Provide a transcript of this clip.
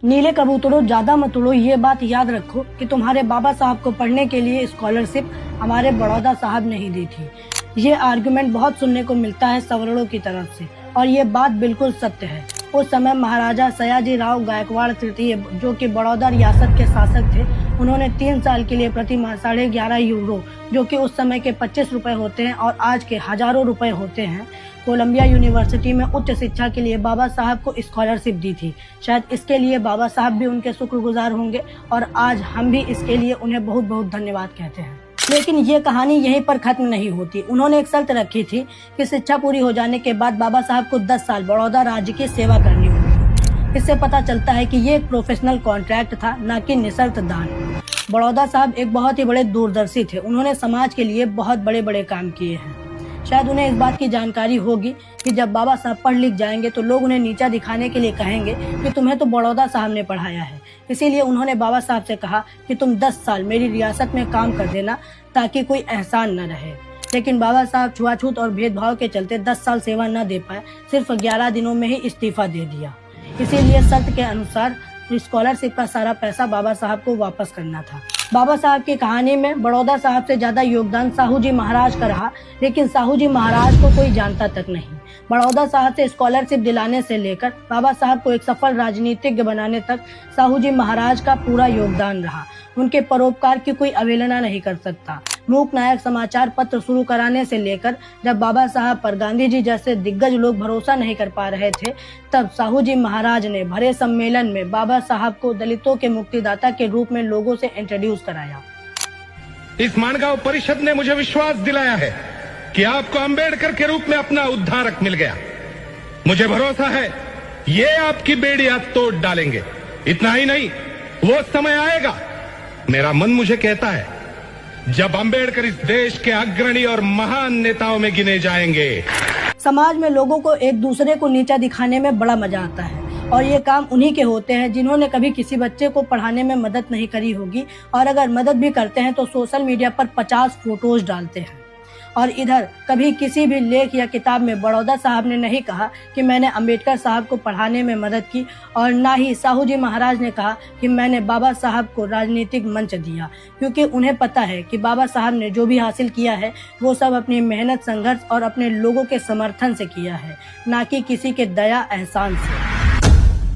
नीले कबूतरों ज्यादा मत उड़ो, ये बात याद रखो कि तुम्हारे बाबा साहब को पढ़ने के लिए स्कॉलरशिप हमारे बड़ौदा साहब ने ही दी थी। ये आर्गुमेंट बहुत सुनने को मिलता है सवर्णों की तरफ से और ये बात बिल्कुल सत्य है। उस समय महाराजा सयाजी राव गायकवाड़ तृतीय, जो कि बड़ौदा रियासत के शासक थे, उन्होंने 3 साल के लिए प्रति माह 11.5 यूरो, जो कि उस समय के 25 रुपए होते हैं और आज के हजारों रुपए होते हैं, कोलंबिया यूनिवर्सिटी में उच्च शिक्षा के लिए बाबा साहब को स्कॉलरशिप दी थी। शायद इसके लिए बाबा साहब भी उनके शुक्रगुजार होंगे और आज हम भी इसके लिए उन्हें बहुत बहुत धन्यवाद कहते हैं। लेकिन ये कहानी यहीं पर खत्म नहीं होती। उन्होंने एक शर्त रखी थी कि शिक्षा पूरी हो जाने के बाद बाबा साहब को 10 साल बड़ौदा राज्य की सेवा करनी होगी। इससे पता चलता है कि ये एक प्रोफेशनल कॉन्ट्रैक्ट था, न कि निशर्त दान। बड़ौदा साहब एक बहुत ही बड़े दूरदर्शी थे। उन्होंने समाज के लिए बहुत बड़े बड़े काम किए हैं। शायद उन्हें इस बात की जानकारी होगी कि जब बाबा साहब पढ़ लिख जाएंगे तो लोग उन्हें नीचा दिखाने के लिए कहेंगे कि तुम्हें तो बड़ौदा साहब ने पढ़ाया है। इसीलिए उन्होंने बाबा साहब से कहा कि तुम 10 साल मेरी रियासत में काम कर देना ताकि कोई एहसान न रहे। लेकिन बाबा साहब छुआछूत और भेदभाव के चलते 10 साल सेवा न दे पाए, सिर्फ 11 दिनों में ही इस्तीफा दे दिया। इसीलिए शर्त के अनुसार स्कॉलरशिप का सारा पैसा बाबा साहब को वापस करना था। बाबा साहब की कहानी में बड़ौदा साहब से ज्यादा योगदान साहू जी महाराज का रहा, लेकिन साहू जी महाराज को कोई जानता तक नहीं। बड़ौदा साहब से स्कॉलरशिप दिलाने से लेकर बाबा साहब को एक सफल राजनीतिज्ञ बनाने तक साहू जी महाराज का पूरा योगदान रहा। उनके परोपकार की कोई अवहेलना नहीं कर सकता। मूक नायक समाचार पत्र शुरू कराने से लेकर जब बाबा साहब पर गांधी जी जैसे दिग्गज लोग भरोसा नहीं कर पा रहे थे, तब साहू जी महाराज ने भरे सम्मेलन में बाबा साहब को दलितों के मुक्तिदाता के रूप में लोगों से इंट्रोड्यूस कराया। इस मानगांव परिषद ने मुझे विश्वास दिलाया है कि आपको अंबेडकर के रूप में अपना उद्धारक मिल गया। मुझे भरोसा है ये आपकी बेड़ियां तोड़ डालेंगे। इतना ही नहीं, वो समय आएगा, मेरा मन मुझे कहता है, जब अंबेडकर इस देश के अग्रणी और महान नेताओं में गिने जाएंगे। समाज में लोगों को एक दूसरे को नीचा दिखाने में बड़ा मजा आता है और ये काम उन्हीं के होते हैं जिन्होंने कभी किसी बच्चे को पढ़ाने में मदद नहीं करी होगी, और अगर मदद भी करते हैं तो सोशल मीडिया पर 50 फोटोज डालते हैं। और इधर कभी किसी भी लेख या किताब में बड़ौदा साहब ने नहीं कहा कि मैंने अंबेडकर साहब को पढ़ाने में मदद की, और ना ही साहू जी महाराज ने कहा कि मैंने बाबा साहब को राजनीतिक मंच दिया, क्योंकि उन्हें पता है कि बाबा साहब ने जो भी हासिल किया है वो सब अपनी मेहनत, संघर्ष और अपने लोगों के समर्थन से किया है, ना कि किसी के दया एहसान से।